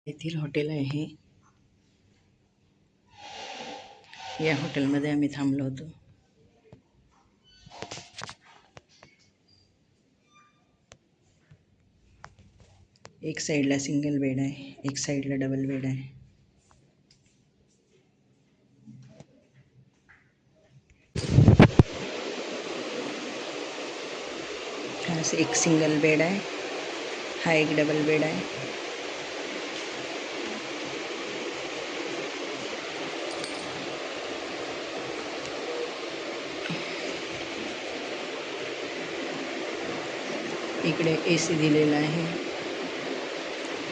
येथील हॉटेल आहे. या हॉटेलमध्ये आम्ही थांबलो होतो. एक साईडला सिंगल बेड आहे, एक साईडला डबल बेड आहे. हा एक सिंगल बेड आहे, हा एक डबल बेड आहे. इकडे AC दिलेला आहे,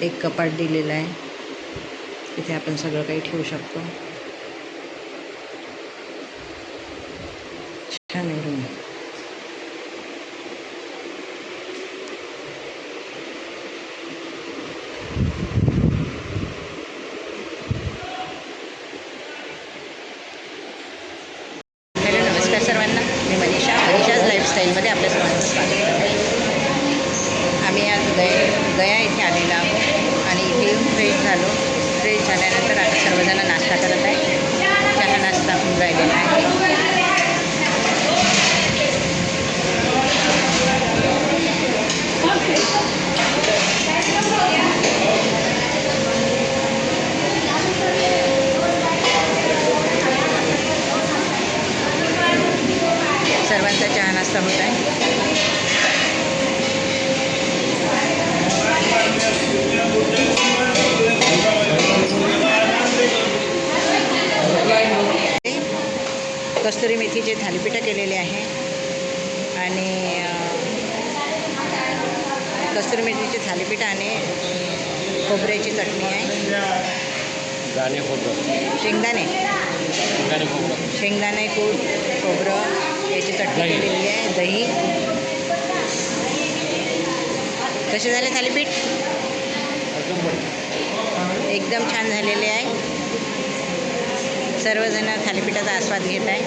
एक कपाट दिलेला आहे, इथे आपण सगळं काही ठेवू शकतो. छान आहे रूम. हॅलो, नमस्कार सर्वांना. मी मनीषाज लाईफस्टाईलमध्ये आपल्या सर्वांचं स्वागत करते. आम्ही आज गया इथे आलेलो आहोत आणि इथे येऊन फ्रेश झालो. फ्रेश झाल्यानंतर आता सर्वजण नाश्ता करत आहे. चहा नाश्ता होऊन राहिलेला आहे. सर्वांचा चहा नाश्ता होत आहे. कस्तुरी मेथीचे थालीपीठ केलेले आहे आणि कस्तुरी मेथीचे थालीपीठ आणि खोबऱ्याची चटणी आहे. शेंगदाणे कूट खोबरं याची चटणी केलेली आहे. दही. कसे झाले थालीपीठ? एकदम छान झालेले आहे. सर्वजण थालीपीठाचा आस्वाद घेत आहे.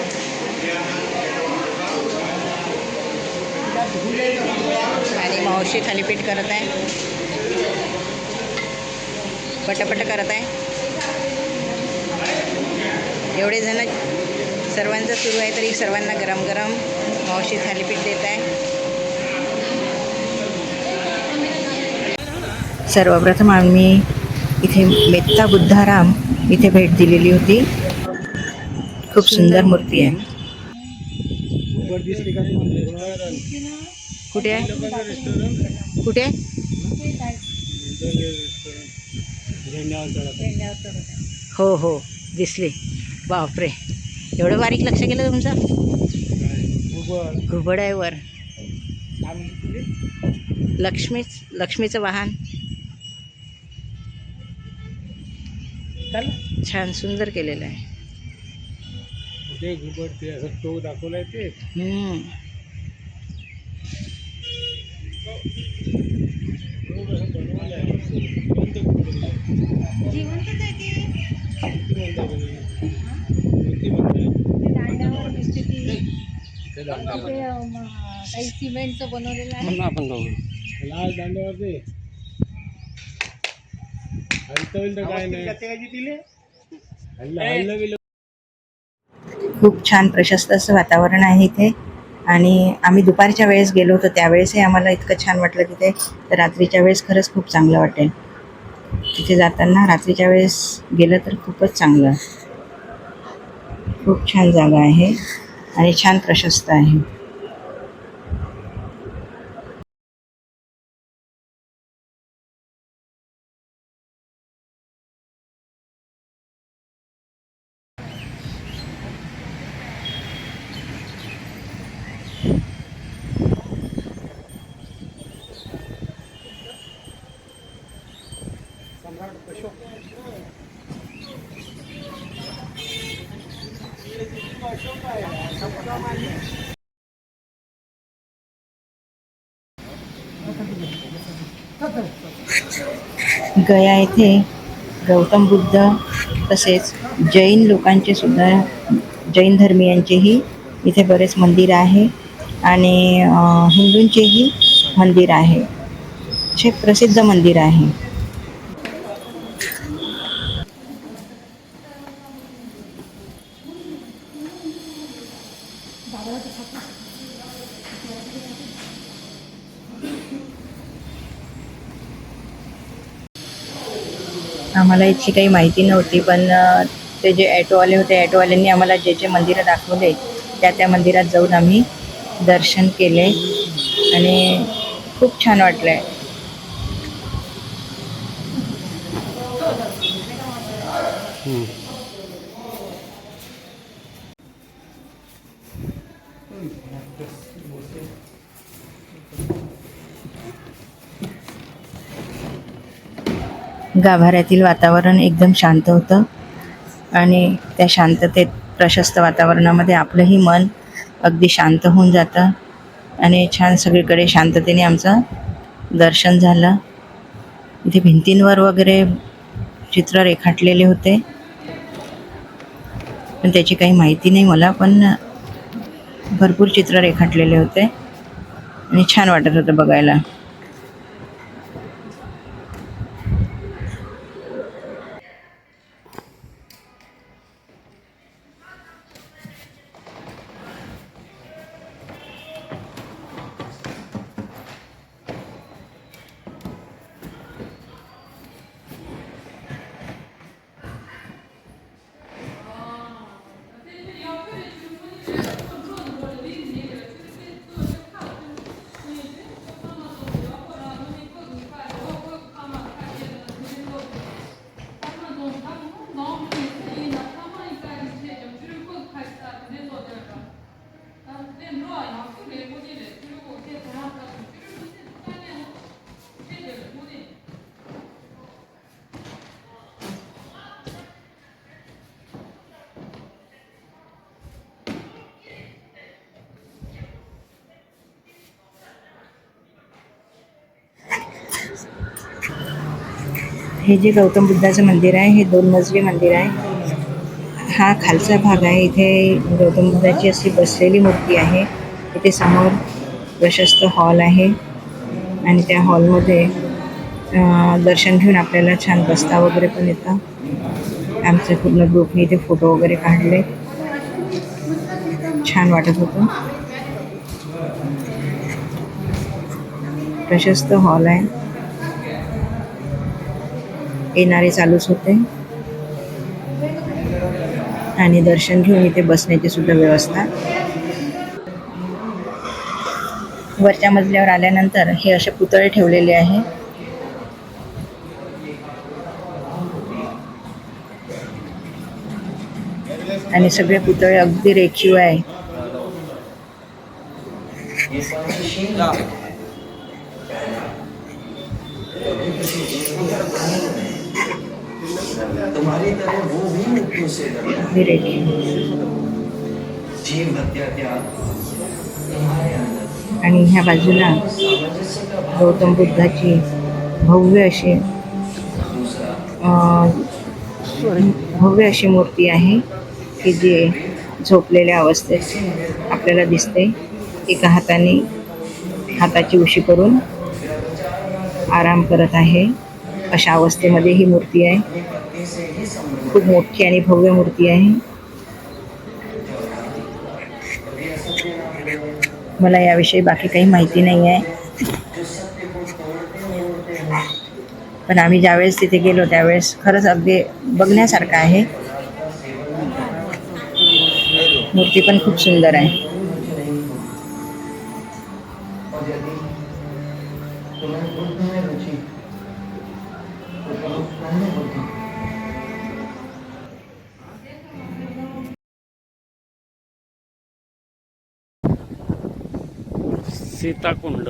आणि मावशी थालीपीठ करत आहे, पटापट करत आहे. एवढे जण सर्वांचं सुरू आहे तरी सर्वांना गरम गरम मावशी थालीपीठ देत आहे. सर्वप्रथम आम्ही इथे मेत्ता बुद्धाराम इथे भेट दिलेली होती. खूप सुंदर मूर्ती आहे. कुठे आहे? कुठे आहे? हो हो दिसली. बापरे, एवढं बारीक लक्ष केलं तुमचं. घुबड आहे वर. लक्ष्मीचं वाहन. छान सुंदर केलेलं आहे. तो दाखवलाय ते. काही सिमेंटचं बनवलेलं आहे. आपण लाल दांड्यावरती काय नाही. खूप छान प्रशस्त असं वातावरण आहे इथे. आणि आम्ही दुपारच्या वेळेस गेलो होतो त्यावेळेसही आम्हाला इतकं छान वाटलं तिथे. तर रात्रीच्या वेळेस खरंच खूप चांगलं वाटेल. तिथे जाताना रात्रीच्या वेळेस गेलं तर खूपच चांगलं. खूप छान जागा आहे आणि छान प्रशस्त आहे. गया येथे गौतम बुद्ध तसेच जैन लोकांचे सुद्धा, जैन धर्मियांचेही इथे बरेच मंदिर आहे आणि हिंदूंचेही मंदिर आहे. हे प्रसिद्ध मंदिर आहे. आम्हाला इतकी काही माहिती नव्हती, पण ते जे ॲटोवाले होते, ॲटोवाल्यांनी आम्हाला जे जे मंदिरं दाखवले त्या मंदिरात जाऊन आम्ही दर्शन केले आणि खूप छान वाटलं आहे. गाभाऱ्यातील वातावरण एकदम शांत होतं आणि त्या शांततेत, प्रशस्त वातावरणामध्ये आपलंही मन अगदी शांत होऊन जातं आणि छान सगळीकडे शांततेने आमचं दर्शन झालं. इथे भिंतींवर वगैरे चित्र रेखाटलेले होते, पण त्याची काही माहिती नाही मला, पण भरपूर चित्र रेखाटलेले होते आणि छान वाटत होतं बघायला. हे जे गौतम बुद्धाचं मंदिर आहे, हे 2 मजली मंदिर आहे. हा खालचा भाग आहे. इथे गौतम बुद्धाची अशी बसलेली मूर्ती आहे. इथे समोर प्रशस्त हॉल आहे आणि त्या हॉलमध्ये दर्शन घेऊन आपल्याला छान बसता वगैरे पण येतं. आमचे पूर्ण ग्रुपने इथे फोटो वगैरे काढले. छान वाटत होतं. प्रशस्त हॉल आहे. येणारे चालूच होते आणि दर्शन घेऊन इथे बसण्याची सुद्धा व्यवस्था. वरच्या मजल्यावर आल्यानंतर हे असे पुतळे ठेवलेले आहे. आणि सगळे पुतळे अगदी रेखीव आहे. तुम्हारी तरह वो भी मृत्यु से डरता अगदी रेखीव. जीव हत्या त्याग तुम्हारे अंदर आणि ह्या बाजूला सामंजस्य का भाव गौतम बुद्धाची भव्य अशी दूसरा भव्य अशी मूर्ती आहे की जी झोपलेल्या अवस्थेत आपल्याला दिसते. एका हाताने हाताची उशी करून आराम करत आहे अशा अवस्थेमध्ये ही मूर्ती आहे. खूप मोठी आणि भव्य मूर्ती आहे. मला याविषयी बाकी काही माहिती नाही आहे, पण आम्ही ज्यावेळेस तिथे गेलो त्यावेळेस खरंच अगदी बघण्यासारखं आहे. मूर्ती पण खूप सुंदर आहे. सीताकुंड.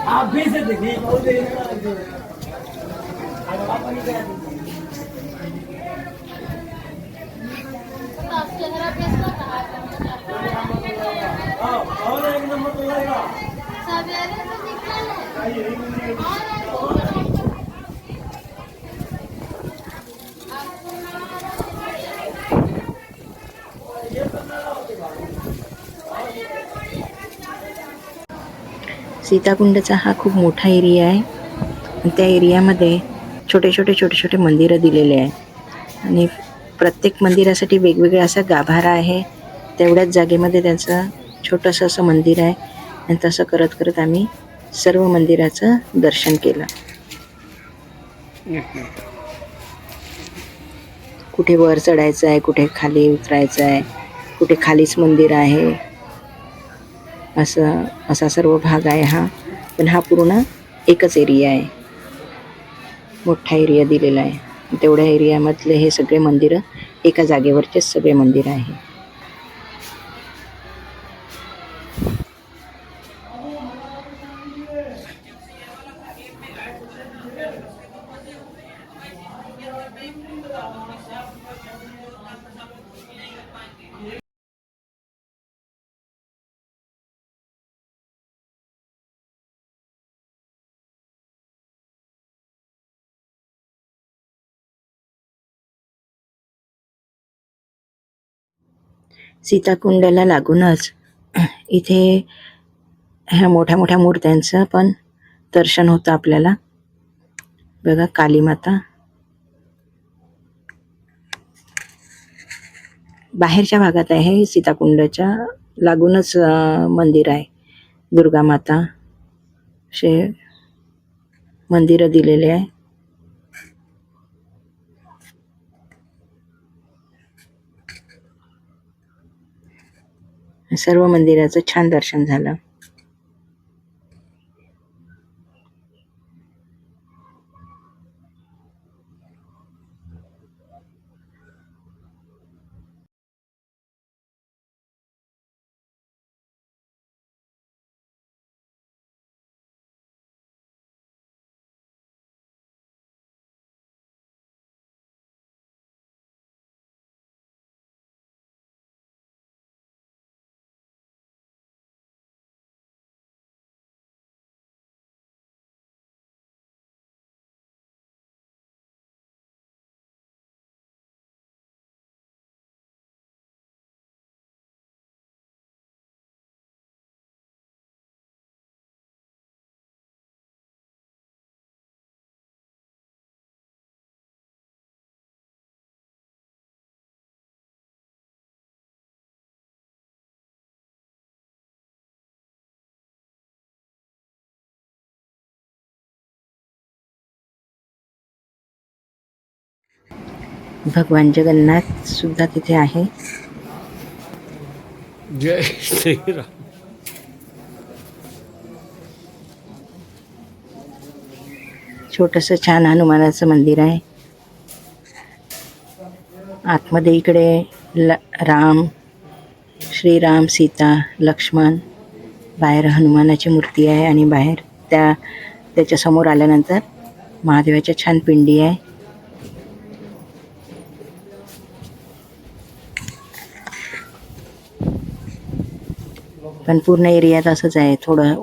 आप भी से देखिए सीताकुंडचा हा खूप मोठा एरिया आहे आणि त्या एरियामध्ये छोटे छोटे मंदिरं दिलेले आहे आणि प्रत्येक मंदिरासाठी वेगवेगळा असा गाभारा आहे. तेवढ्याच जागेमध्ये त्यांचं छोटंसं असं मंदिर आहे आणि तसं करत करत आम्ही सर्व मंदिराचं दर्शन केलं. कुठे वर चढायचं आहे, कुठे खाली उतरायचं आहे, कुठे खालीच मंदिर आहे, असा सर्व भाग आहे हा. पण हा पूर्ण एकच एरिया आहे, मोठा एरिया दिलेला आहे. तेवढ्या एरियामधले हे सगळे मंदिरं एका जागेवरचेच सगळे मंदिर आहे. सीताकुंडाला लागूनच इथे ह्या मोठ्या मोठ्या मूर्त्यांचं पण दर्शन होतं आपल्याला. बघा कालीमाता. बाहेरच्या भागात आहे, सीताकुंडाच्या लागूनच मंदिर आहे. दुर्गा माता असे मंदिरं दिलेले आहे. सर्व मंदिराचं छान दर्शन झालं. भगवान जगन्नाथ सुद्धा तिथे आहे. जय श्रीराम. छोटंसं छान हनुमानाचं मंदिर आहे. आतमध्ये इकडे राम, श्रीराम, सीता, लक्ष्मण, बाहेर हनुमानाची मूर्ती आहे आणि बाहेर त्याच्या समोर आल्यानंतर महादेवाच्या छान पिंडी आहे. पण पूर्ण एरियात असंच आहे. थोडं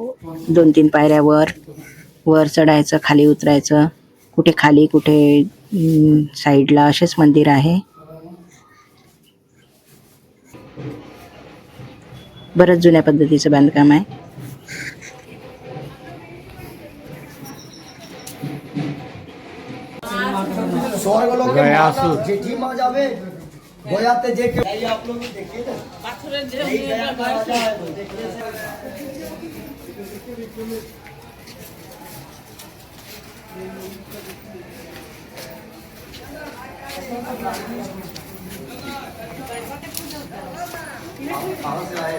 2-3 पायऱ्या वर चढायचं, खाली उतरायचं, कुठे खाली कुठे साईडला असेच मंदिर आहे. बरंच जुन्या पद्धतीचं बांधकाम आहे. गयासुर. जेठी माँ जावे गोयाते जे के आप लोग देखिए ना कहाँ से आए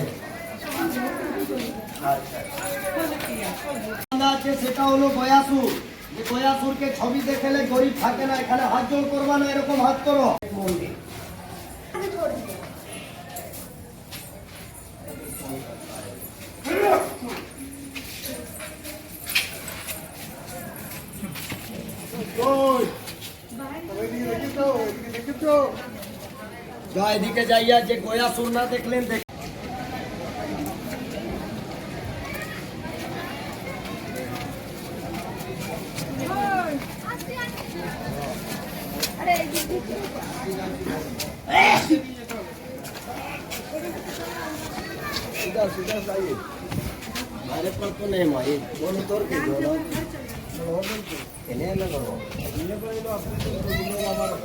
সেটা হলো গয়াসুর। গয়াসুরকে ছবি দেখলে গরিব থাকে না, এখানে হাত জোড় করবা না, এরকম হাত করো। जा एदिके जाइया जे गोया सुरना देखलेन देख सीधा सीधा जाइए मारे पर तो नहीं माई बोलो तोड़ के बोलो इन्हें ना करो इन्हें पर लो अपने तो बोलो हमारा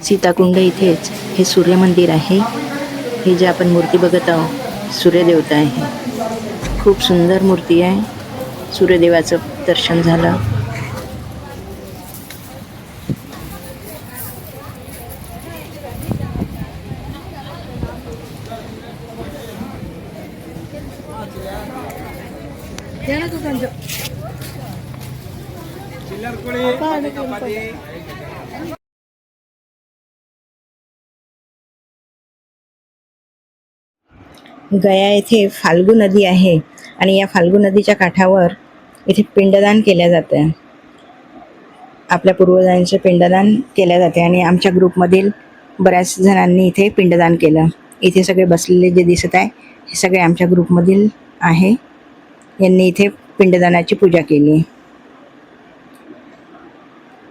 सीताकुंड इथेच हे सूर्यमंदिर आहे. हे जे आपण मूर्ती बघत आहोत सूर्यदेवता आहे. खूप सुंदर मूर्ती आहे. सूर्यदेवाचं दर्शन झालं. गया येथे फाल्गू नदी आहे आणि या फाल्गू नदीच्या काठावर इथे पिंडदान केल्या जातं. आपल्या पूर्वजांचे पिंडदान केल्या जाते आणि आमच्या ग्रुपमधील बऱ्याच जणांनी इथे पिंडदान केलं. इथे सगळे बसलेले जे दिसत आहे हे सगळे आमच्या ग्रुपमधील आहे. यांनी इथे पिंडदानाची पूजा केली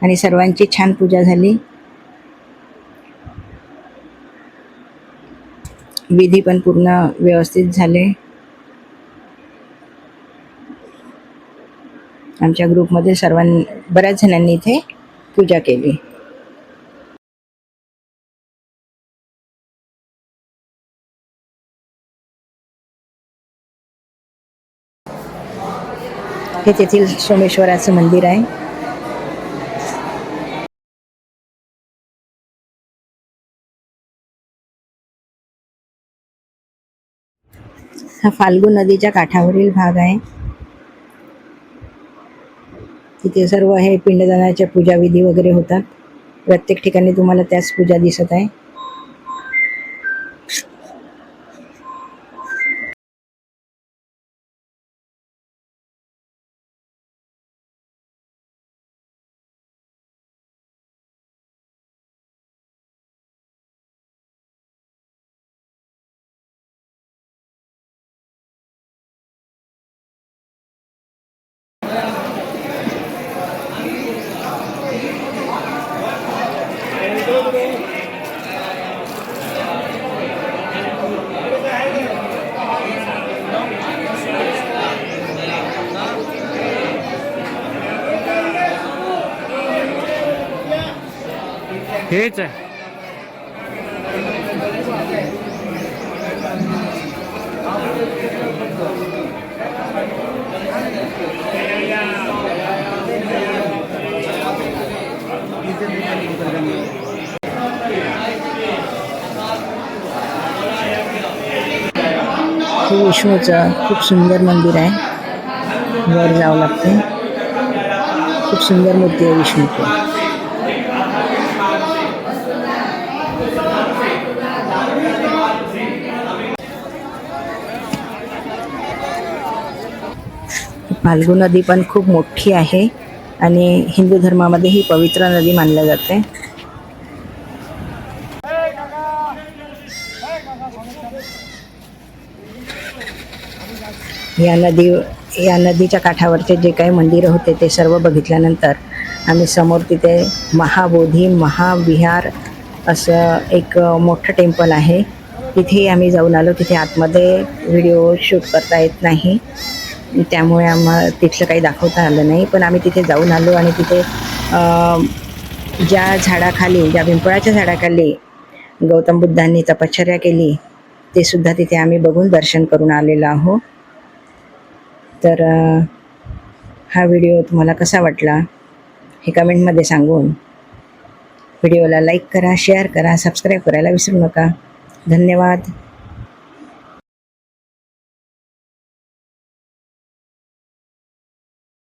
आणि सर्वांची छान पूजा झाली. विधी पण पूर्ण व्यवस्थित झाले. आमच्या ग्रुपमध्ये बऱ्याच जणांनी इथे पूजा केली. हे तेथील सोमेश्वराचं मंदिर आहे. हा फाल्गू नदीच्या काठावरील भाग आहे. तिथे सर्व हे पिंडदानाच्या पूजा विधी वगैरे होतात. प्रत्येक ठिकाणी तुम्हाला त्याच पूजा दिसत आहे. हेच आहे. हे विष्णूचं खूप सुंदर मंदिर आहे. वर जावं लागते. खूप सुंदर मूर्ती आहे विष्णूची. फाल्गू नदी पण खूप मोठी आहे आणि हिंदू धर्मामध्ये ही पवित्र नदी मानली जाते. या नदीच्या काठावरचे जे काही मंदिरं होते ते सर्व बघितल्यानंतर आम्ही समोर तिथे महाबोधी महाविहार असं एक मोठं टेम्पल आहे. तिथे आम्ही जाऊन आलो. तिथे आतमध्ये व्हिडिओ शूट करता येत नाही, त्यामुळे आम्हाला तिथलं काही दाखवता आलं नाही. पण आम्ही तिथे जाऊन आलो आणि तिथे ज्या झाडाखाली, ज्या पिंपळाच्या झाडाखाली गौतम बुद्धांनी तपश्चर्या केली ते सुद्धा तिथे आम्ही बघून दर्शन करून आलेलो आहोत. तर हा व्हिडिओ तुम्हाला कसा वाटला हे कमेंटमध्ये सांगून व्हिडिओला लाईक करा, शेअर करा, सबस्क्राईब करायला विसरू नका. धन्यवाद.